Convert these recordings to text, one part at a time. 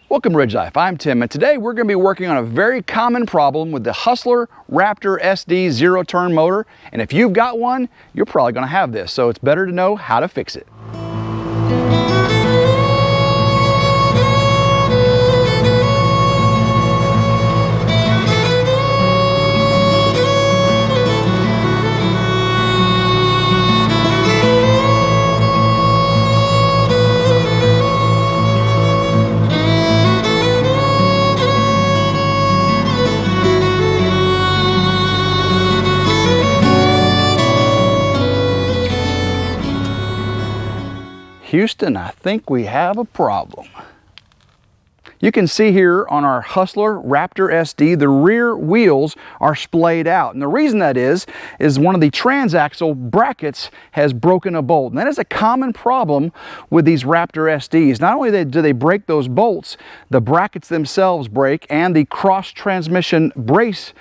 Welcome to RidgeLife. I'm Tim, and today we're going to be working on a very common problem with the Hustler Raptor SD zero-turn motor. And if you've got one, you're probably going to have this, so it's better to know how to fix it. Houston, I think we have a problem. You can see here on our Hustler Raptor SD, the rear wheels are splayed out. And the reason that is one of the transaxle brackets has broken a bolt. And that is a common problem with these Raptor SDs. Not only do they break those bolts, the brackets themselves break and the cross transmission brace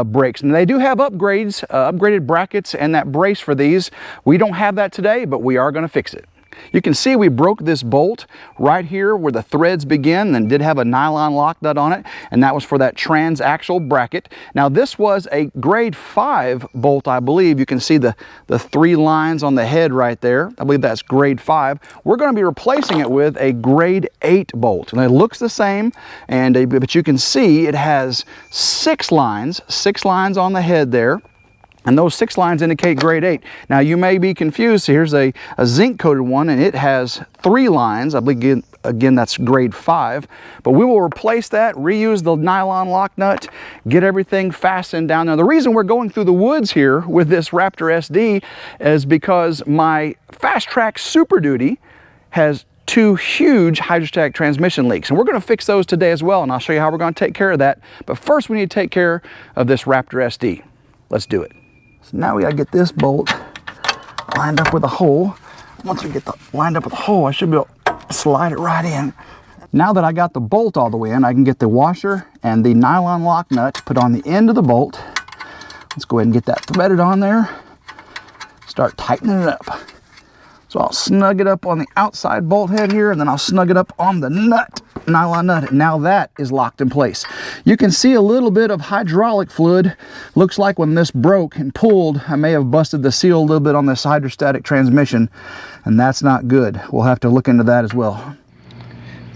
breaks. And they do have upgrades, upgraded brackets and that brace for these. We don't have that today, but we are going to fix it. You can see we broke this bolt right here where the threads begin, and did have a nylon lock nut on it, and that was for that transaxle bracket. Now this was a grade 5 bolt, I believe. You can see the 3 lines on the head right there. I believe that's grade 5. We're going to be replacing it with a grade 8 bolt, and it looks the same, but you can see it has 6 lines on the head there. And those 6 lines indicate grade 8. Now you may be confused. Here's a zinc coated one, and it has 3 lines. I believe again that's grade 5. But we will replace that, reuse the nylon lock nut, get everything fastened down there. The reason we're going through the woods here with this Raptor SD is because my Fast Track Super Duty has 2 huge hydrostatic transmission leaks, and we're going to fix those today as well, and I'll show you how we're going to take care of that. But first we need to take care of this Raptor SD. Let's do it. So now we gotta get this bolt lined up with a hole. Once we get lined up with a hole, I should be able to slide it right in. Now that I got the bolt all the way in, I can get the washer and the nylon lock nut put on the end of the bolt. Let's go ahead and get that threaded on there. Start tightening it up. So I'll snug it up on the outside bolt head here, and then I'll snug it up on the nut, nylon nut. And now that is locked in place. You can see a little bit of hydraulic fluid. Looks like when this broke and pulled, I may have busted the seal a little bit on this hydrostatic transmission, and that's not good. We'll have to look into that as well.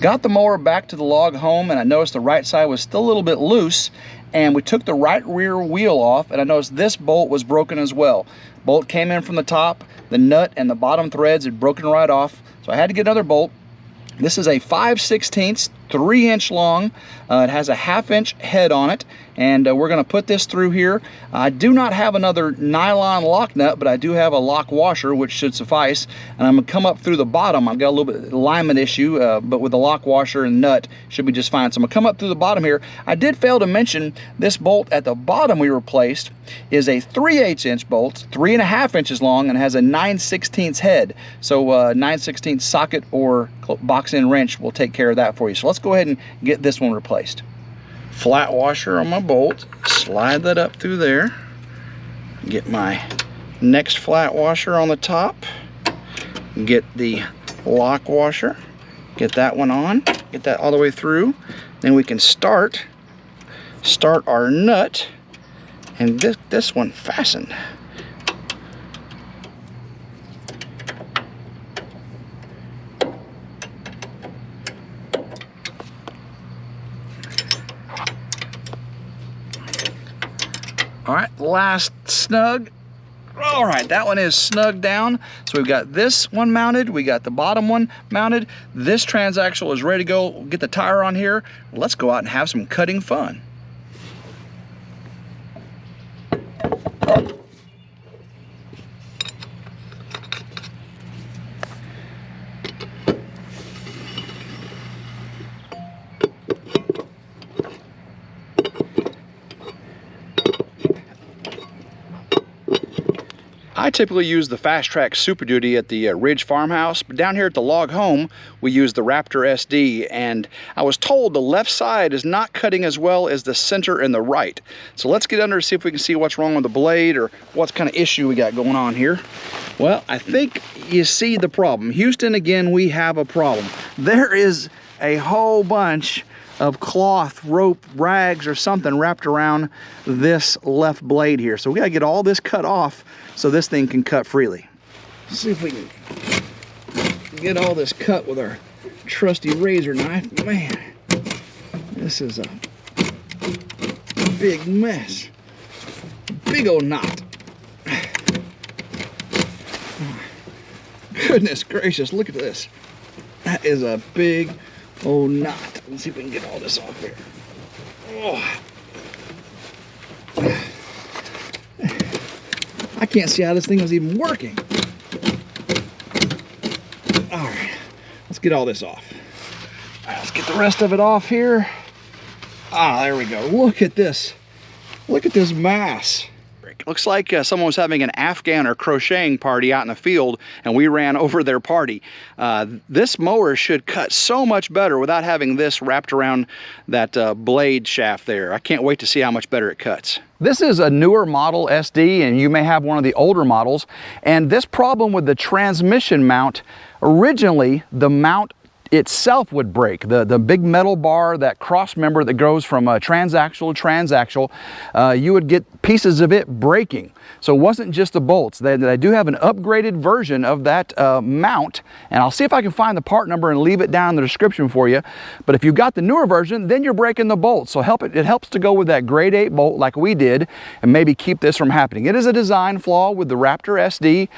Got the mower back to the log home, and I noticed the right side was still a little bit loose, and we took the right rear wheel off, and I noticed this bolt was broken as well. Bolt came in from the top, the nut and the bottom threads had broken right off, so I had to get another bolt. This is a 5/16, 3-inch long. It has a 1/2-inch head on it, and we're going to put this through here. I do not have another nylon lock nut, but I do have a lock washer, which should suffice. And I'm going to come up through the bottom. I've got a little bit of alignment issue, but with the lock washer and nut, should be just fine. So I'm going to come up through the bottom here. I did fail to mention this bolt at the bottom we replaced is a 3/8-inch bolt, 3.5 inches long, and has a 9/16 head. So 9/16 socket or box-in wrench will take care of that for you. So let's go ahead and get this one replaced. Flat washer on my bolt, slide that up through there, get my next flat washer on the top, get the lock washer, get that one on, get that all the way through. Then we can start our nut and this one fastened. All right, last snug. All right, that one is snug down. So we've got this one mounted, we got the bottom one mounted. This transaxle is ready to go. We'll get the tire on here. Let's go out and have some cutting fun. I typically use the Fast Track Super Duty at the Ridge farmhouse, but down here at the log home, we use the Raptor SD, and I was told the left side is not cutting as well as the center and the right. So let's get under and see if we can see what's wrong with the blade or what kind of issue we got going on here. Well, I think you see the problem. Houston, again, we have a problem. There is a whole bunch of cloth, rope, rags, or something wrapped around this left blade here. So we gotta get all this cut off so this thing can cut freely. Let's see if we can get all this cut with our trusty razor knife. Man, this is a big mess. Big old knot. Goodness gracious, look at this. That is a big old knot. Let's see if we can get all this off here. Oh. I can't see how this thing was even working. All right, let's get all this off. All right, let's get the rest of it off here. Ah, there we go. Look at this. Look at this mass. Looks like someone was having an Afghan or crocheting party out in the field, and we ran over their party. This mower should cut so much better without having this wrapped around that blade shaft there. I can't wait to see how much better it cuts. This is a newer model SD, and you may have one of the older models. And this problem with the transmission mount, originally the mount itself would break. The big metal bar, that cross member that goes from transaxle to transaxle, you would get pieces of it breaking. So it wasn't just the bolts. They do have an upgraded version of that mount, and I'll see if I can find the part number and leave it down in the description for you. But if you've got the newer version, then you're breaking the bolts. So it helps to go with that grade 8 bolt like we did and maybe keep this from happening. It is a design flaw with the Raptor SD.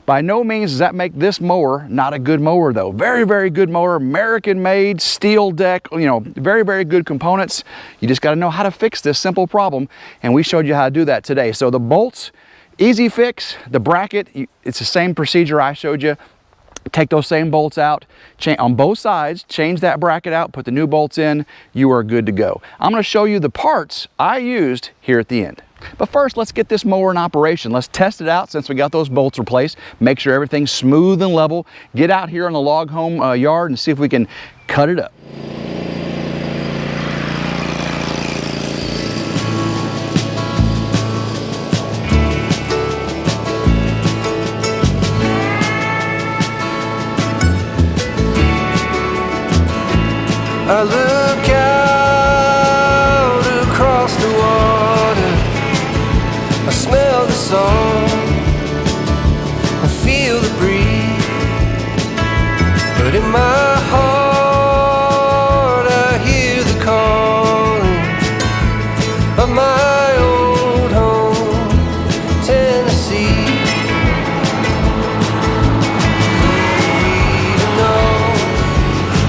By no means does that make this mower not a good mower though. Very, very good mower, American made, steel deck, you know, very, very good components. You just got to know how to fix this simple problem, and we showed you how to do that today. So the bolts, easy fix. The bracket, it's the same procedure I showed you. Take those same bolts out on both sides, change that bracket out, put the new bolts in, you are good to go. I'm going to show you the parts I used here at the end. But first, let's get this mower in operation. Let's test it out since we got those bolts replaced. Make sure everything's smooth and level. Get out here in the log home yard and see if we can cut it up. I look out across the water, I smell the salt, I feel the breeze, but in my heart I hear the calling of my old home, Tennessee. We don't know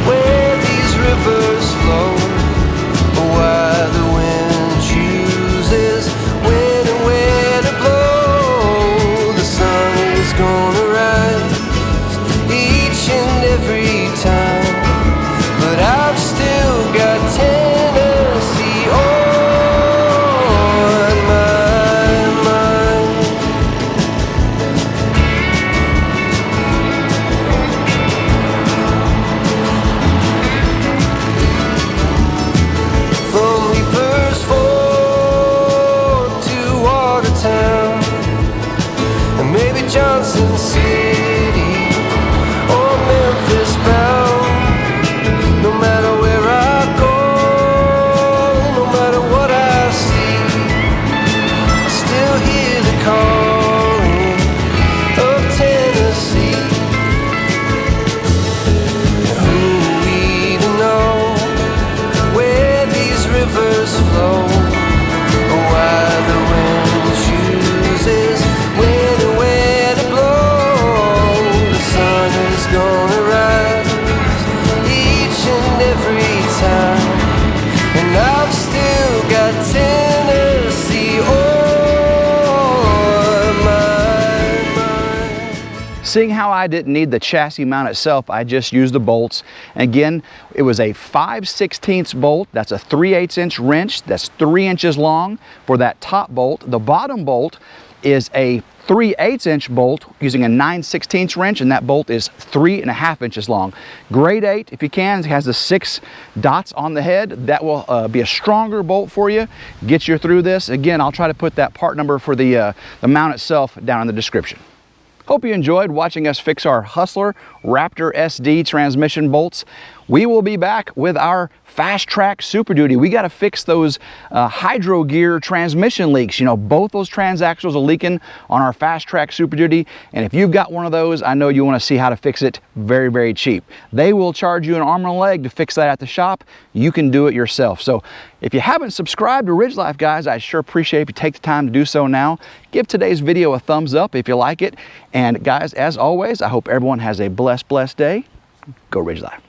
where these rivers flow, or why the wind chooses when and where to blow. The sun is gonna rise each and every time, but I've still got Tennessee on my mind. From Leapers Ford to Watertown, and maybe Johnson City or Memphis bound. No matter where I go, no matter what I see, I still hear the calling of Tennessee. And who we don't know where these rivers flow, or why the wind chooses when and where to blow. The sun is gonna rise each and every time, and I've still got Tennessee on my mind. Seeing how I didn't need the chassis mount itself, I just used the bolts. Again, it was a 5/16 bolt. That's a 3/8 inch wrench. That's 3 inches long for that top bolt. The bottom bolt is a 3/8 inch bolt using a 9/16 wrench, and that bolt is 3.5 inches long. Grade 8, if you can. It has the 6 dots on the head. That will be a stronger bolt for you, get you through this. Again, I'll try to put that part number for the mount itself down in the description. Hope you enjoyed watching us fix our Hustler Raptor SD transmission bolts. We will be back with our Fast Track Super Duty. We got to fix those hydro gear transmission leaks. You know, both those transaxles are leaking on our Fast Track Super Duty, and if you've got one of those, I know you want to see how to fix it very, very cheap. They will charge you an arm and a leg to fix that at the shop. You can do it yourself. So if you haven't subscribed to Ridge Life, guys, I'd sure appreciate if you take the time to do so now. Give today's video a thumbs up if you like it. And guys, as always, I hope everyone has a blessed day. Go Ridge Life.